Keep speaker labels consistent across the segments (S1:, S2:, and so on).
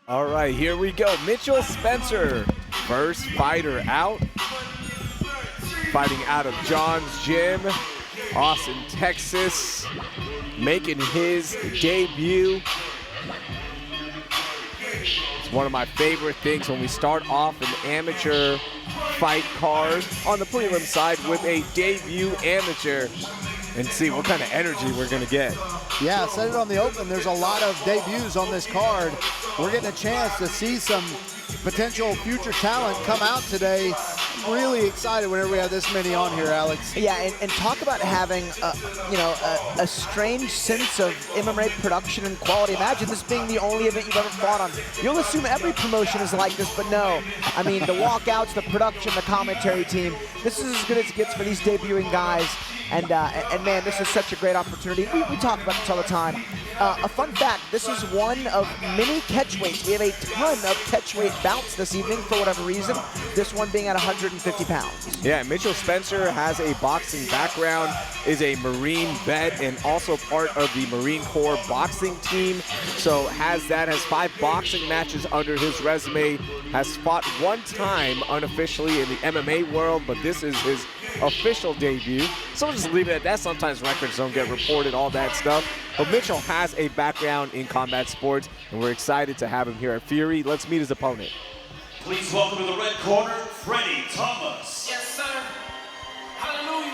S1: All right, here we go. Mitchell Spencer, first fighter out. Fighting out of John's Gym, Austin, Texas, making his debut. It's one of my favorite things when we start off an amateur fight card on the prelim side with a debut amateur and see what kind of energy we're going to get.
S2: Yeah, said it on the open. There's a lot of debuts on this card. We're getting a chance to see some potential future talent come out today. I'm really excited whenever we have this many on here, Alex.
S3: Yeah, and talk about having a strange sense of MMA production and quality. Imagine this being the only event you've ever fought on. You'll assume every promotion is like this, but no. I mean, the walkouts, the production, the commentary team, this is as good as it gets for these debuting guys. And man, this is such a great opportunity. We talk about this all the time. A fun fact, this is one of many catchweights. We have a ton of catchweight bouts this evening for whatever reason, this one being at 150 pounds.
S1: Yeah, Mitchell Spencer has a boxing background, is a Marine vet, and also part of the Marine Corps boxing team. So has 5 boxing matches under his resume, has fought one time unofficially in the MMA world, but this is his official debut. So we'll just leave it at that. Sometimes records don't get reported, all that stuff. But Mitchell has a background in combat sports, and we're excited to have him here at Fury. Let's meet his opponent.
S4: Please welcome to the red corner, Freddie Thomas.
S5: Yes, sir. Hallelujah.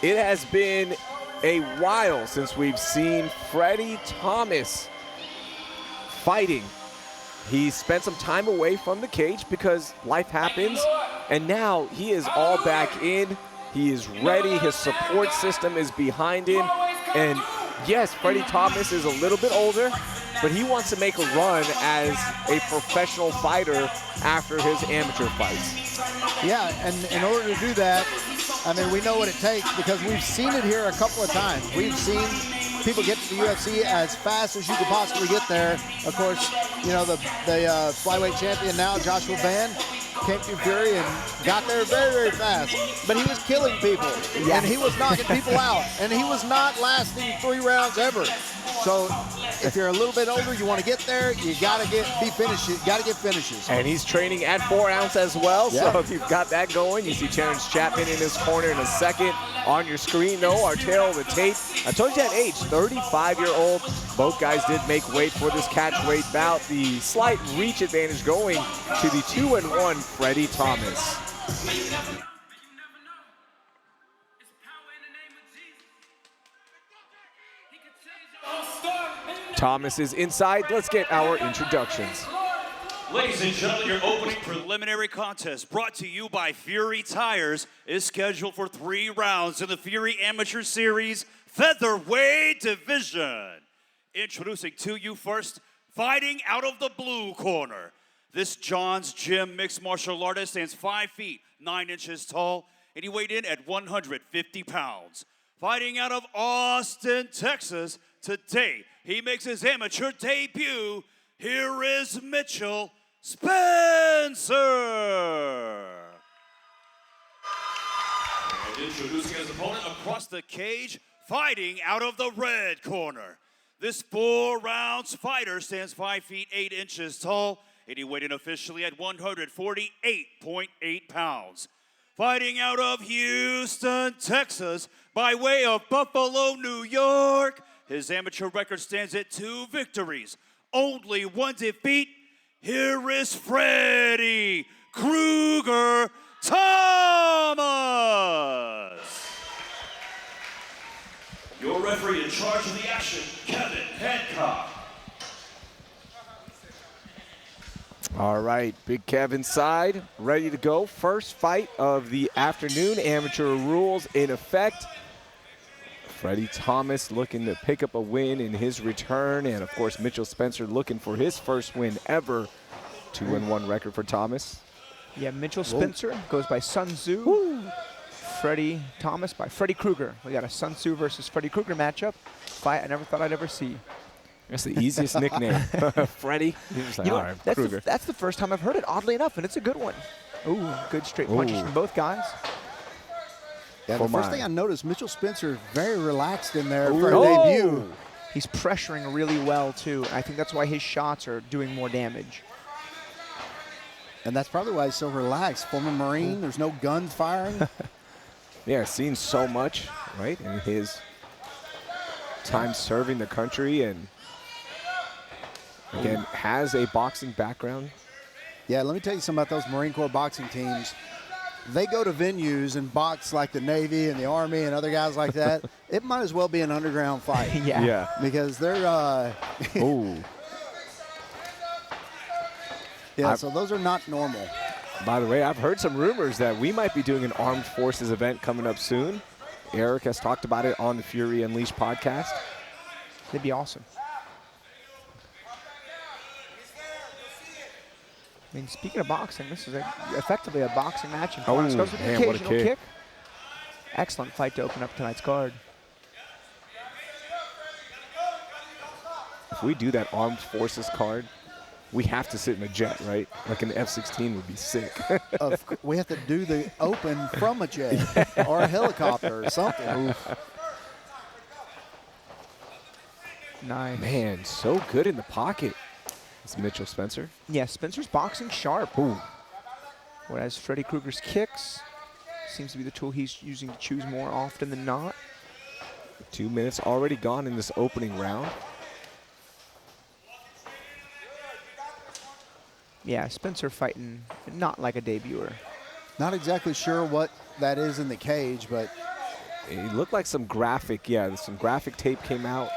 S1: It has been a while since we've seen Freddie Thomas fighting. He spent some time away from the cage because life happens, and now he is all back in. He is ready. His support system is behind him. And yes, Freddie Thomas is a little bit older, but he wants to make a run as a professional fighter after his amateur fights.
S2: Yeah, and in order to do that, I mean, we know what it takes because we've seen it here a couple of times. We've seen people get to the UFC as fast as you could possibly get there. Of course, you know, the flyweight champion now, Joshua Van, came through Fury and got there very, very fast. But he was killing people, and he was knocking people out, and he was not lasting 3 rounds ever. So if you're a little bit older, you want to get there, you got to get finishes.
S1: And he's training at 4 ounce as well,
S2: Yeah.
S1: so if you've got that going, you see Terrence Chapman in his corner in a second. On your screen, though, our tail of the tape. I told you that age, 35-year-old. Both guys did make weight for this catchweight bout. The slight reach advantage going to the 2-1 Freddie Thomas. Thomas is inside. Let's get our introductions.
S4: Ladies and gentlemen, your opening preliminary contest brought to you by Fury Tires is scheduled for 3 rounds in the Fury Amateur Series Featherweight Division. Introducing to you first, fighting out of the blue corner. This John's Gym mixed martial artist stands 5 feet, 9 inches tall, and he weighed in at 150 pounds. Fighting out of Austin, Texas, today he makes his amateur debut. Here is Mitchell Spencer. And introducing his opponent across the cage, fighting out of the red corner. This 4-rounds fighter stands 5 feet 8 inches tall, and he weighed in officially at 148.8 pounds. Fighting out of Houston, Texas, by way of Buffalo, New York, his amateur record stands at 2 victories, only 1 defeat. Here is Freddie Krueger Thomas. Your referee in charge of the action, Kevin Hancock.
S1: All right, Big Kev inside, ready to go. First fight of the afternoon, amateur rules in effect. Freddie Thomas looking to pick up a win in his return, and of course Mitchell Spencer looking for his first win ever. 2-1 record for Thomas.
S3: Yeah, Mitchell Spencer goes by Sun Tzu. Woo. Freddie Thomas by Freddie Krueger. We got a Sun Tzu versus Freddie Krueger matchup. Fight I never thought I'd ever see.
S1: That's the easiest nickname. Freddie.
S3: You know, that's the first time I've heard it, oddly enough, and it's a good one. Ooh, good straight punches from both guys.
S2: Yeah, the first thing I noticed, Mitchell Spencer very relaxed in there for a debut.
S3: He's pressuring really well, too. I think that's why his shots are doing more damage.
S2: And that's probably why he's so relaxed. Former Marine, there's no guns firing.
S1: Yeah, seen so much, right, in his time serving the country, and again, has a boxing background.
S2: Yeah, let me tell you something about those Marine Corps boxing teams. They go to venues and box like the Navy and the Army and other guys like that. It might as well be an underground fight.
S3: Yeah.
S2: Because they're,
S1: Ooh.
S2: yeah, so those are not normal.
S1: By the way, I've heard some rumors that we might be doing an Armed Forces event coming up soon. Eric has talked about it on the Fury Unleashed podcast.
S3: That'd be awesome. I mean, speaking of boxing, this is effectively a boxing match. In front.
S1: Oh,
S3: Goes with the
S1: man, what a
S3: occasional
S1: kick.
S3: kick. Excellent fight to open up tonight's card.
S1: If we do that Armed Forces card, we have to sit in a jet, right? Like an F-16 would be sick.
S2: We have to do the open from a jet or a helicopter or something.
S3: Nice.
S1: Man, so good in the pocket. It's Mitchell Spencer.
S3: Yeah, Spencer's boxing sharp.
S1: Ooh.
S3: Whereas Freddy Krueger's kicks seems to be the tool he's using to choose more often than not.
S1: 2 minutes already gone in this opening round.
S3: Yeah, Spencer fighting not like a debuter.
S2: Not exactly sure what that is in the cage, but
S1: It looked like some graphic, some graphic tape came out.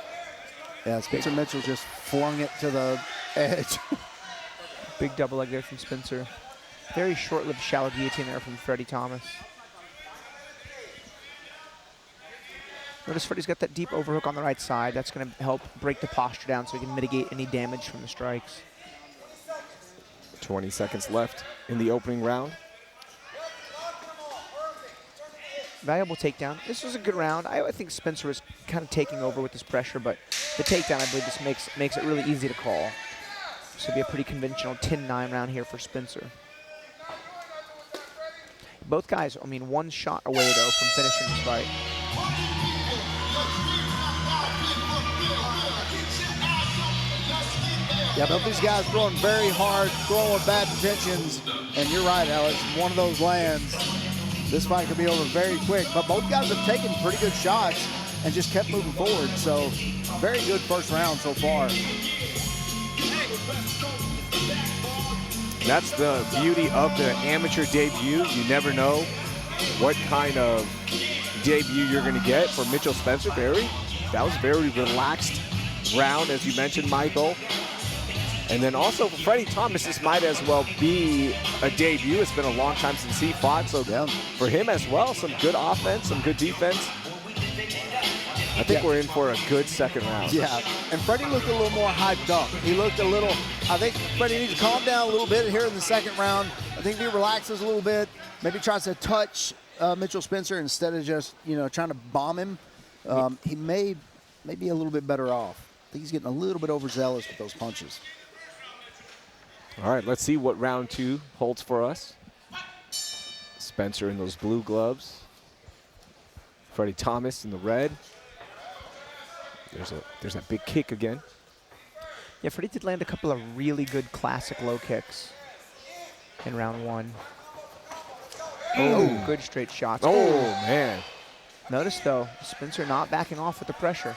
S2: yeah, Spencer Mitchell just flung it to the edge.
S3: Big double leg there from Spencer. Very short-lived shallow guillotine there from Freddie Thomas. Notice Freddie's got that deep overhook on the right side. That's going to help break the posture down so he can mitigate any damage from the strikes.
S1: 20 seconds left in the opening round.
S3: Valuable takedown. This was a good round. I think Spencer was kind of taking over with this pressure, but the takedown, I believe, this makes it really easy to call. This would be a pretty conventional 10-9 round here for Spencer. Both guys, I mean, one shot away, though, from finishing this fight.
S2: Yeah, both these guys throwing very hard, throwing with bad intentions. And you're right, Alex, one of those lands, this fight could be over very quick. But both guys have taken pretty good shots and just kept moving forward. So very good first round so far.
S1: That's the beauty of the amateur debut. You never know what kind of debut you're going to get for Mitchell Spencer. That was a very relaxed round, as you mentioned, Michael. And then also for Freddie Thomas, this might as well be a debut. It's been a long time since he fought, so for him as well, some good offense, some good defense. I think we're in for a good second round.
S2: Yeah, and Freddie looked a little more hyped up. He looked a little, I think Freddie needs to calm down a little bit here in the second round. I think he relaxes a little bit, maybe tries to touch Mitchell Spencer instead of just, trying to bomb him. He may be a little bit better off. I think he's getting a little bit overzealous with those punches.
S1: All right, let's see what round two holds for us. Spencer in those blue gloves. Freddie Thomas in the red. There's that big kick again.
S3: Yeah, Freddie did land a couple of really good classic low kicks in round one. Oh, good straight shots.
S1: Oh, man.
S3: Notice, though, Spencer not backing off with the pressure.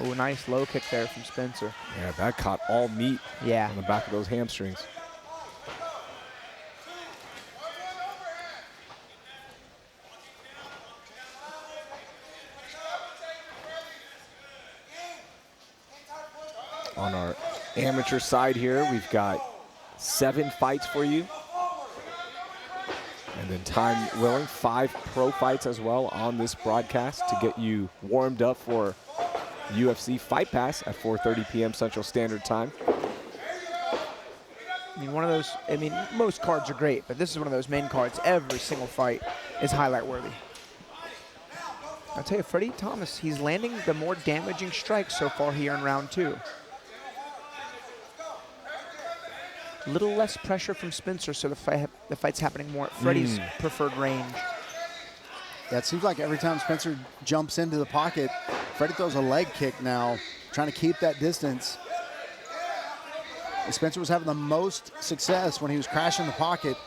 S3: Oh, nice low kick there from Spencer.
S1: Yeah, that caught all meat
S3: Yeah.
S1: on the back of those hamstrings. On our amateur side here, we've got 7 fights for you. And then time willing, 5 pro fights as well on this broadcast to get you warmed up for UFC Fight Pass at 4:30 p.m. Central Standard Time.
S3: I mean, one of those, most cards are great, but this is one of those main cards. Every single fight is highlight worthy. I'll tell you, Freddie Thomas, he's landing the more damaging strikes so far here in round two. A little less pressure from Spencer, so the fight's happening more at Freddie's preferred range.
S2: Yeah, it seems like every time Spencer jumps into the pocket, Freddie throws a leg kick now, trying to keep that distance. And Spencer was having the most success when he was crashing the pocket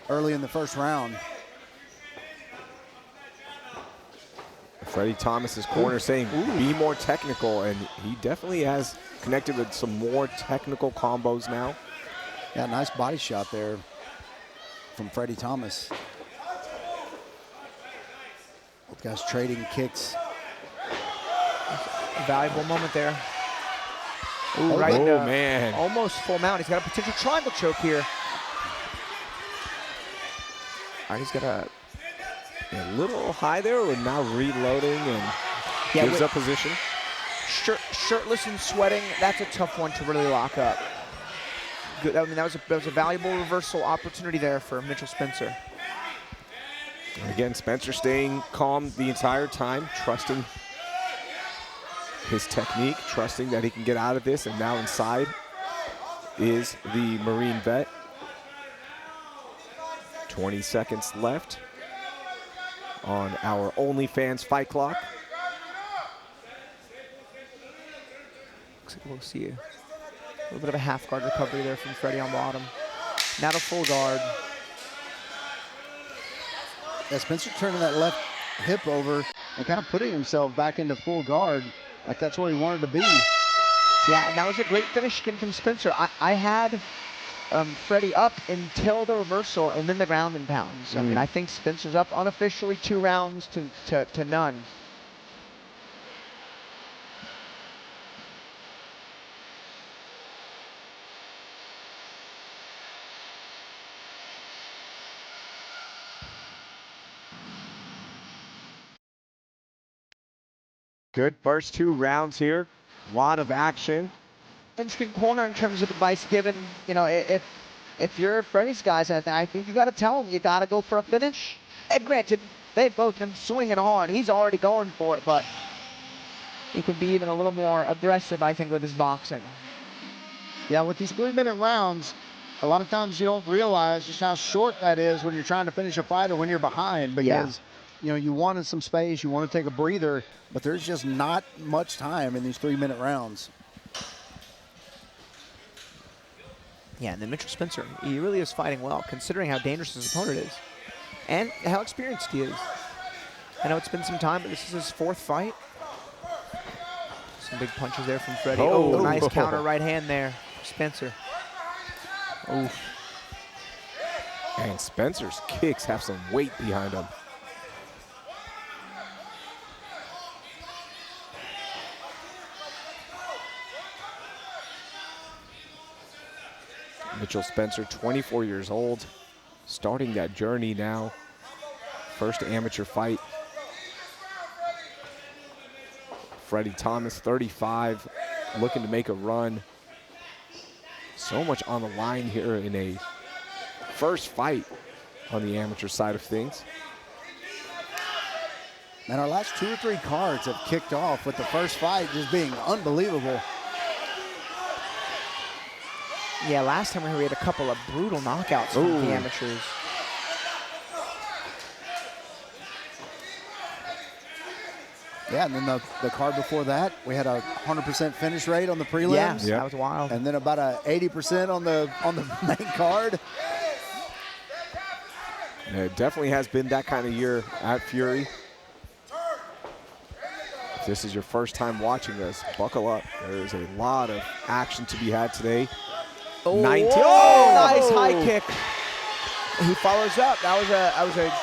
S2: early in the first round.
S1: Freddie Thomas's corner saying, be more technical, and he definitely has connected with some more technical combos now.
S2: Yeah, nice body shot there from Freddie Thomas. Both guys trading kicks.
S3: Valuable moment there. Ooh,
S1: Oh,
S3: right
S1: man.
S3: almost full mount. He's got a potential triangle choke here. All right, he's got a
S1: little high there. We're now reloading and gives up position.
S3: Shirtless and sweating. That's a tough one to really lock up. Good. I mean, that was a valuable reversal opportunity there for Mitchell Spencer.
S1: And again, Spencer staying calm the entire time, trusting his technique, trusting that he can get out of this. And now inside is the Marine vet. 20 seconds left on our OnlyFans fight clock.
S3: Looks like we'll see a little bit of a half guard recovery there from Freddie on bottom. Now to full guard.
S2: Yeah, Spencer turning that left hip over and kind of putting himself back into full guard, like that's where he wanted to be.
S3: Yeah, and that was a great finish again from Spencer. I had Freddie up until the reversal and then the ground and pounds. I mean, I think Spencer's up unofficially 2 rounds to none.
S1: Good first 2 rounds here. A lot of action.
S3: Interesting corner in terms of advice given. You know, if you're Freddie's guys, I think you got to tell them you got to go for a finish. And granted, they've both been swinging hard. He's already going for it, but he could be even a little more aggressive, I think, with his boxing.
S2: Yeah, with these 3-minute rounds, a lot of times you don't realize just how short that is when you're trying to finish a fight or when you're behind, because you know, you wanted some space, you want to take a breather, but there's just not much time in these 3-minute rounds.
S3: Yeah, and then Mitchell Spencer, he really is fighting well, considering how dangerous his opponent is and how experienced he is. I know it's been some time, but this is his 4th fight. Some big punches there from Freddie. Oh, nice counter right hand there, Spencer. Oof.
S1: And Spencer's kicks have some weight behind them. Mitchell Spencer, 24 years old, starting that journey now. First amateur fight. Freddie Thomas, 35, looking to make a run. So much on the line here in a first fight on the amateur side of things.
S2: And our last 2 or 3 cards have kicked off with the first fight just being unbelievable.
S3: Yeah, last time we had a couple of brutal knockouts from the amateurs.
S2: Yeah, and then the card before that, we had a 100% finish rate on the prelims.
S3: Yeah, that was wild.
S2: And then about a 80% on the main card.
S1: Yeah, it definitely has been that kind of year at Fury. If this is your first time watching us, buckle up. There is a lot of action to be had today. 19.
S3: Nice high kick. He follows up. That was a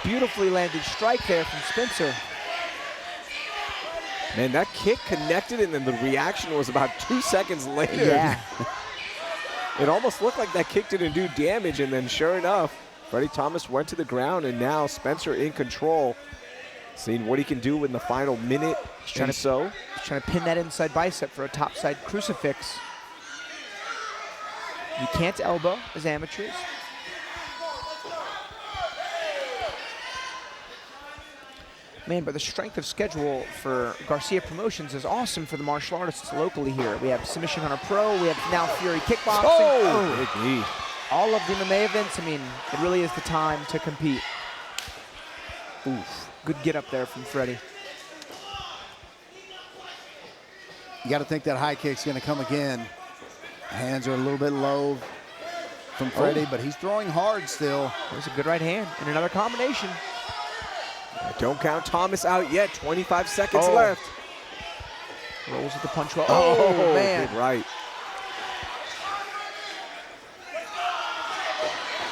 S3: beautifully landed strike there from Spencer.
S1: Man, that kick connected, and then the reaction was about 2 seconds later.
S3: Yeah.
S1: It almost looked like that kick didn't do damage, and then sure enough, Freddie Thomas went to the ground, and now Spencer in control, seeing what he can do in the final minute. He's trying
S3: to pin that inside bicep for a topside crucifix. You can't elbow as amateurs. Man, but the strength of schedule for Garcia Promotions is awesome for the martial artists locally here. We have Submission Hunter Pro, we have now Fury Kickboxing.
S1: Oh, big knee.
S3: All of the MMA events, I mean, it really is the time to compete. Oof, good get up there from Freddie.
S2: You got to think that high kick's going to come again. Hands are a little bit low from Freddie, but he's throwing hard still.
S3: There's a good right hand and another combination.
S1: Don't count Thomas out yet. 25 seconds left.
S3: Rolls with the punch well.
S1: Oh,
S3: man.
S1: big right.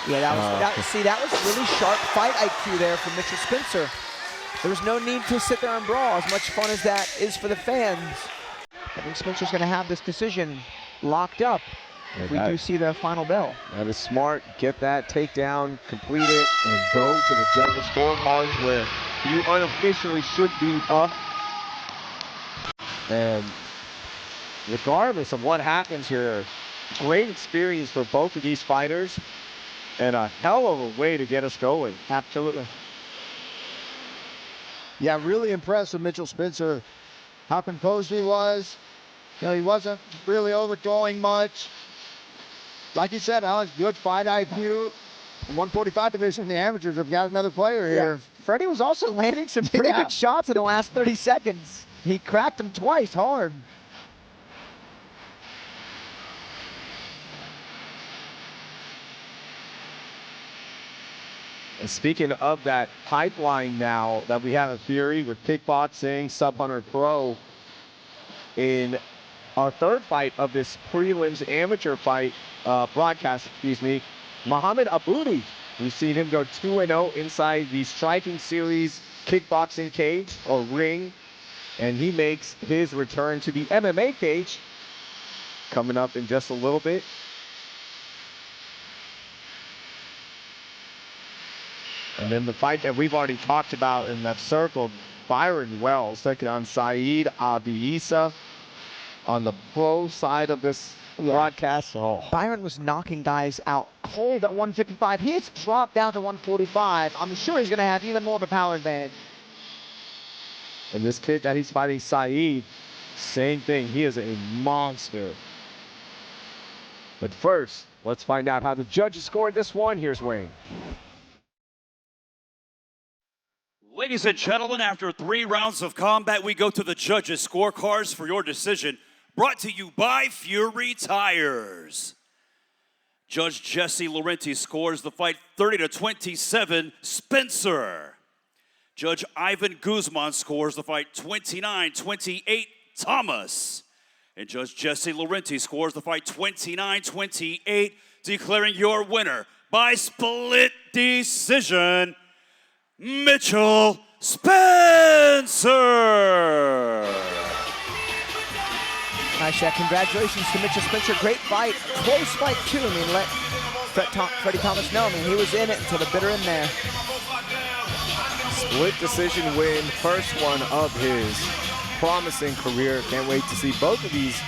S3: Yeah, that was really sharp fight IQ there from Mitchell Spencer. There was no need to sit there and brawl, as much fun as that is for the fans. I think Spencer's going to have this decision locked up if we do see the final bell.
S1: That is smart. Get that takedown, complete it, and go to the judges' scorecard where you unofficially should be up. And regardless of what happens here, great experience for both of these fighters and a hell of a way to get us going.
S3: Absolutely.
S2: Yeah, really impressed with Mitchell Spencer. How composed he was. You know, he wasn't really overthrowing much. Like you said, Alex, good fight IQ. 145 division, the amateurs have got another player here.
S3: Yeah. Freddie was also landing some pretty good shots in the last 30 seconds. He cracked him twice hard.
S1: And speaking of that pipeline now that we have at Fury with kickboxing, Sub Hunter Pro, in our third fight of this prelims amateur fight broadcast, Muhammad Aboudi. We've seen him go 2-0 inside the Striking Series kickboxing cage or ring, and he makes his return to the MMA cage coming up in just a little bit. And then the fight that we've already talked about and that circled, Byron Wells taking on Saeed Abi-Issa on the pro side of this broadcast.
S3: Byron was knocking guys out cold at 155. He has dropped down to 145. I'm sure he's going to have even more of a power advantage.
S1: And this kid that he's fighting, Saeed, same thing. He is a monster. But first, let's find out how the judges scored this one. Here's Wayne.
S4: Ladies and gentlemen, after 3 rounds of combat, we go to the judges' scorecards for your decision. Brought to you by Fury Tires. Judge Jesse Laurenti scores the fight 30-27, Spencer. Judge Ivan Guzman scores the fight 29-28, Thomas. And Judge Jesse Laurenti scores the fight 29-28, declaring your winner by split decision, Mitchell Spencer.
S3: Nice shot. Congratulations to Mitchell Spencer. Great fight. Close fight, too. I mean, let Freddie Thomas know. I mean, he was in it until the bitter end there.
S1: Split decision win, first one of his promising career. Can't wait to see both of these